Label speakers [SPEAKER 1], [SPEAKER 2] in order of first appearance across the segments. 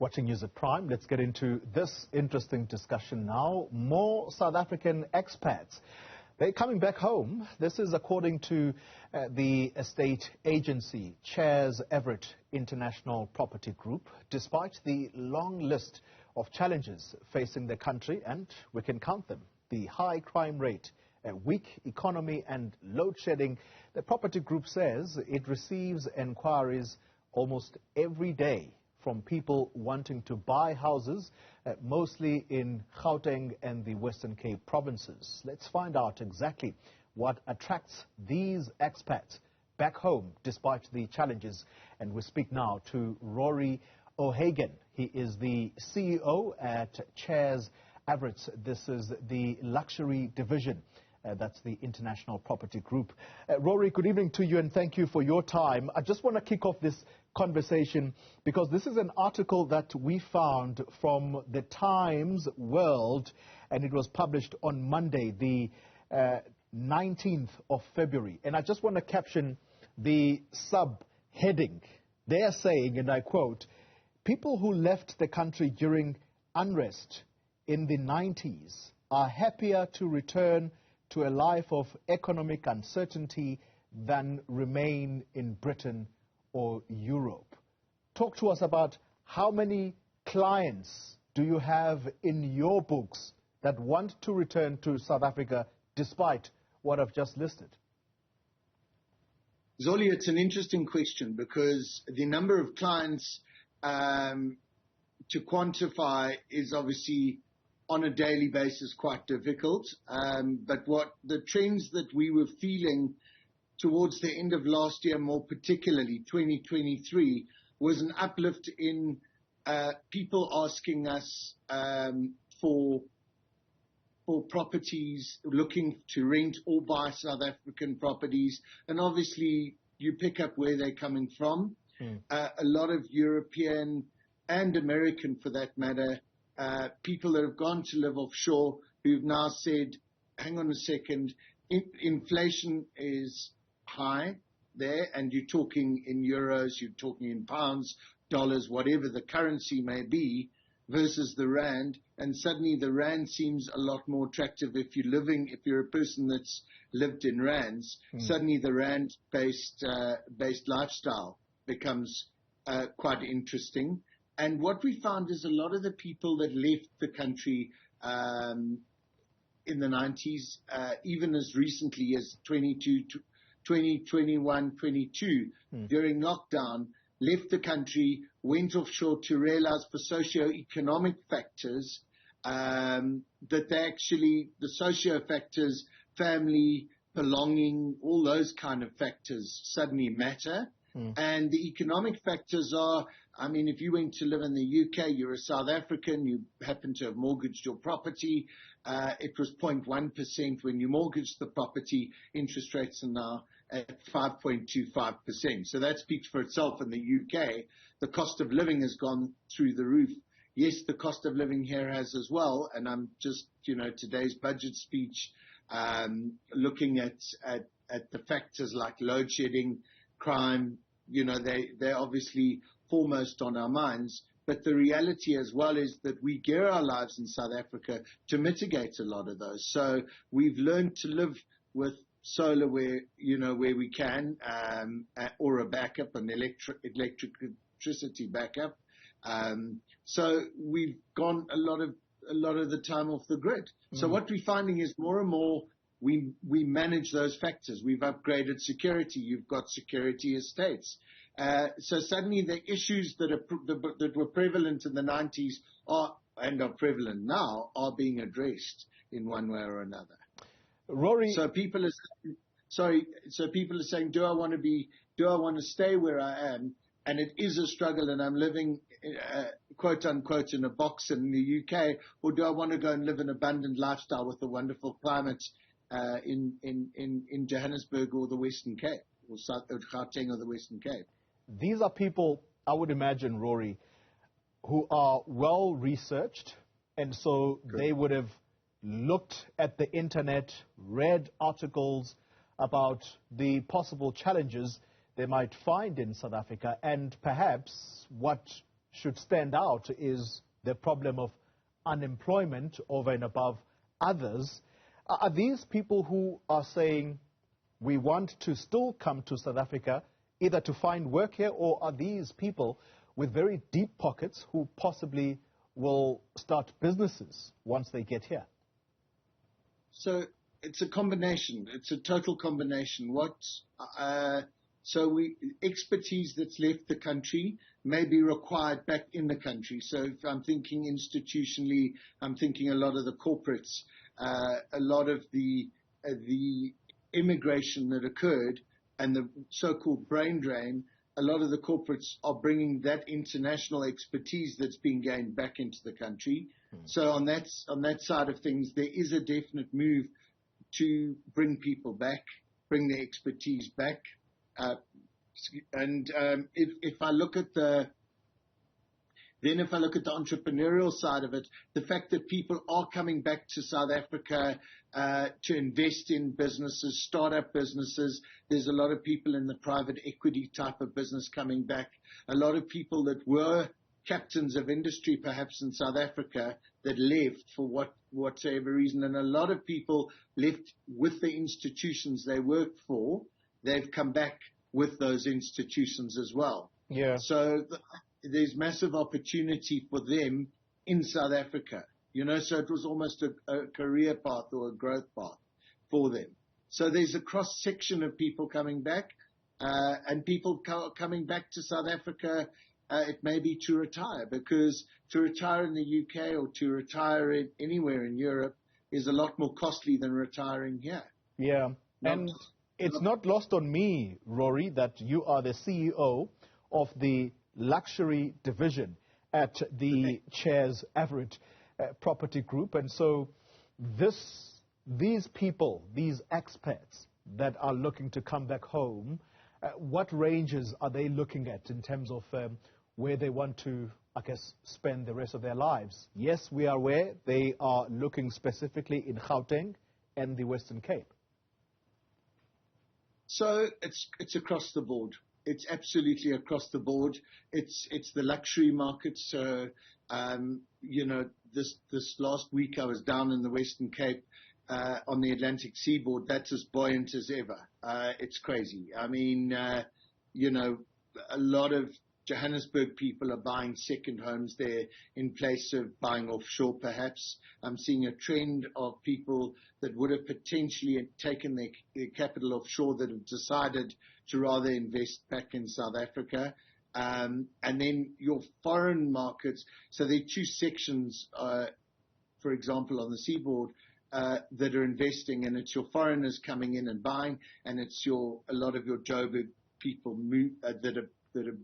[SPEAKER 1] Watching News at Prime, let's get into this interesting discussion now. More South African expats. They're coming back home. This is according to the estate agency, Chas Everitt International Property Group. Despite the long list of challenges facing the country, and we can count them, the high crime rate, a weak economy and load shedding, the property group says it receives enquiries almost every day from people wanting to buy houses, mostly in Gauteng and the Western Cape provinces. Let's find out exactly what attracts these expats back home despite the challenges. And we speak now to Rory O'Hagan. He is the CEO at Chas Everitt. This is the luxury division. That's the International Property Group. Rory, good evening to you and thank you for your time. I just want to kick off this conversation because this is an article that we found from the Times World, and it was published on Monday, the 19th of February. And I just want to caption the subheading. They are saying, and I quote, "People who left the country during unrest in the 90s are happier to return to a life of economic uncertainty than remain in Britain or Europe." Talk to us about how many clients do you have in your books that want to return to South Africa despite what I've just listed?
[SPEAKER 2] Zoli, it's an interesting question because the number of clients to quantify is obviously on a daily basis quite difficult. But what the trends that we were feeling towards the end of last year, more particularly 2023, was an uplift in people asking us for properties, looking to rent or buy South African properties. And obviously, you pick up where they're coming from. A lot of European and American, for that matter, people that have gone to live offshore who've now said, hang on a second, inflation is high there, and you're talking in euros, you're talking in pounds, dollars, whatever the currency may be, versus the rand, and suddenly the rand seems a lot more attractive if you're a person that's lived in rands. Suddenly the rand-based lifestyle becomes quite interesting. And what we found is a lot of the people that left the country in the 90s, even as recently as 2021, 22, during lockdown, left the country, went offshore to realize for socio-economic factors that the socio factors, family, belonging, all those kind of factors suddenly matter. And the economic factors are, if you went to live in the UK, you're a South African, you happen to have mortgaged your property, it was 0.1% when you mortgaged the property. Interest rates are now at 5.25%. So that speaks for itself. In the UK, the cost of living has gone through the roof. Yes, the cost of living here has as well. And I'm just, today's budget speech, looking at the factors like load shedding, crime, they're obviously foremost on our minds. But the reality as well is that we gear our lives in South Africa to mitigate a lot of those. So we've learned to live with solar where we can, or a backup, an electricity backup. So we've gone a lot of the time off the grid. So what we're finding is more and more we manage those factors. We've upgraded security. You've got security estates. So suddenly the issues that were prevalent in the 90s are prevalent now are being addressed in one way or another.
[SPEAKER 1] Rory,
[SPEAKER 2] so people are saying, do I want to stay where I am? And it is a struggle, and I'm living, quote unquote, in a box in the UK, or do I want to go and live an abundant lifestyle with a wonderful climate in Johannesburg or the Western Cape, or Gauteng or the Western Cape?
[SPEAKER 1] These are people, I would imagine, Rory, who are well researched, and so they would have looked at the internet, read articles about the possible challenges they might find in South Africa, and perhaps what should stand out is the problem of unemployment over and above others. Are these people who are saying, we want to still come to South Africa either to find work here, or are these people with very deep pockets who possibly will start businesses once they get here?
[SPEAKER 2] So it's a combination. It's a total combination. Expertise that's left the country may be required back in the country. So if I'm thinking institutionally, I'm thinking a lot of the corporates, a lot of the immigration that occurred and the so-called brain drain. A lot of the corporates are bringing that international expertise that's been gained back into the country. So on that side of things, there is a definite move to bring people back, bring their expertise back. If I look at the entrepreneurial side of it, the fact that people are coming back to South Africa to invest in businesses, start up businesses. There's a lot of people in the private equity type of business coming back. A lot of people that were captains of industry perhaps in South Africa that left for whatever reason. And a lot of people left with the institutions they worked for. They've come back with those institutions as well.
[SPEAKER 1] Yeah.
[SPEAKER 2] So there's massive opportunity for them in South Africa. So it was almost a career path or a growth path for them. So there's a cross-section of people coming back, and people coming back to South Africa, it may be to retire, because to retire in the UK or to retire anywhere in Europe is a lot more costly than retiring here.
[SPEAKER 1] Yeah, and it's not lost on me, Rory, that you are the CEO of the luxury division at the Chas Everitt Property Group. And so these people, these expats that are looking to come back home, what ranges are they looking at in terms of where they want to, I guess, spend the rest of their lives? Yes, we are aware they are looking specifically in Gauteng and the Western Cape.
[SPEAKER 2] So it's across the board. It's absolutely across the board. It's the luxury market. So, this last week I was down in the Western Cape on the Atlantic seaboard. That's as buoyant as ever. It's crazy. I mean, a lot of Johannesburg people are buying second homes there in place of buying offshore perhaps. I'm seeing a trend of people that would have potentially taken their capital offshore that have decided to rather invest back in South Africa. And then your foreign markets. So there are two sections, for example, on the seaboard that are investing, and it's your foreigners coming in and buying, and it's a lot of your Joburg people that are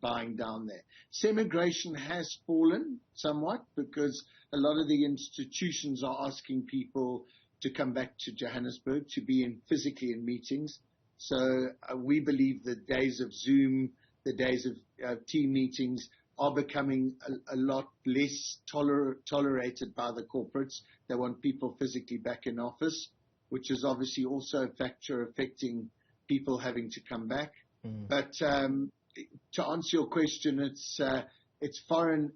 [SPEAKER 2] buying down there. Semigration has fallen somewhat because a lot of the institutions are asking people to come back to Johannesburg to be physically in meetings. So we believe the days of Zoom, the days of team meetings are becoming a lot less tolerated by the corporates. They want people physically back in office, which is obviously also a factor affecting people having to come back. But to answer your question, it's foreign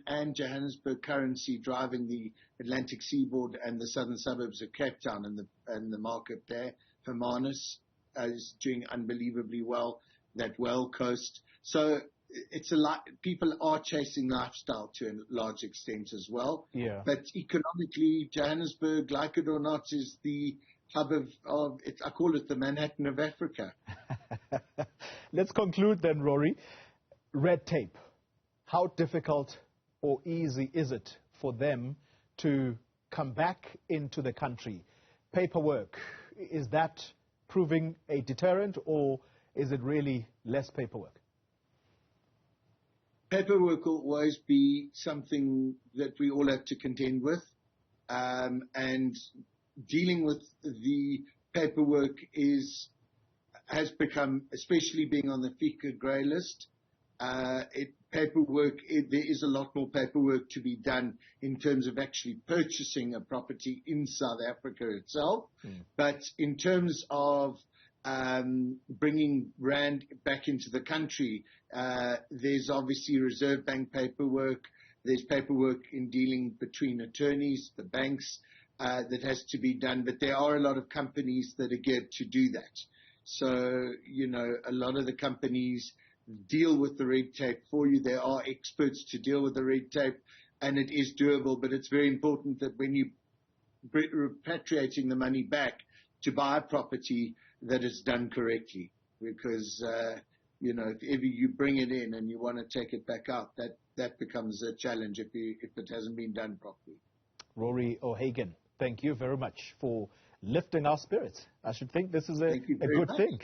[SPEAKER 2] and Johannesburg currency driving the Atlantic seaboard and the southern suburbs of Cape Town and the market there. Hermanus is doing unbelievably well. That Well Coast. So it's a lot. People are chasing lifestyle to a large extent as well.
[SPEAKER 1] Yeah.
[SPEAKER 2] But economically, Johannesburg, like it or not, is the hub of it. I call it the Manhattan of Africa.
[SPEAKER 1] Let's conclude then, Rory. Red tape. How difficult or easy is it for them to come back into the country? Paperwork, is that proving a deterrent, or is it really less paperwork?
[SPEAKER 2] Paperwork will always be something that we all have to contend with. And dealing with the paperwork has become, especially being on the FICA grey list, there is a lot more paperwork to be done in terms of actually purchasing a property in South Africa itself. But in terms of bringing rand back into the country, There's obviously Reserve Bank paperwork. There's paperwork in dealing between attorneys, the banks, that has to be done. But there are a lot of companies that are geared to do that. So, you know, a lot of the companies deal with the red tape for you. There are experts to deal with the red tape, and it is doable. But it's very important that when you repatriating the money back to buy a property, that it's done correctly. Because, you know, if ever you bring it in and you want to take it back out, that becomes a challenge if it hasn't been done properly.
[SPEAKER 1] Rory O'Hagan, thank you very much for lifting our spirits. I should think this is a good thing.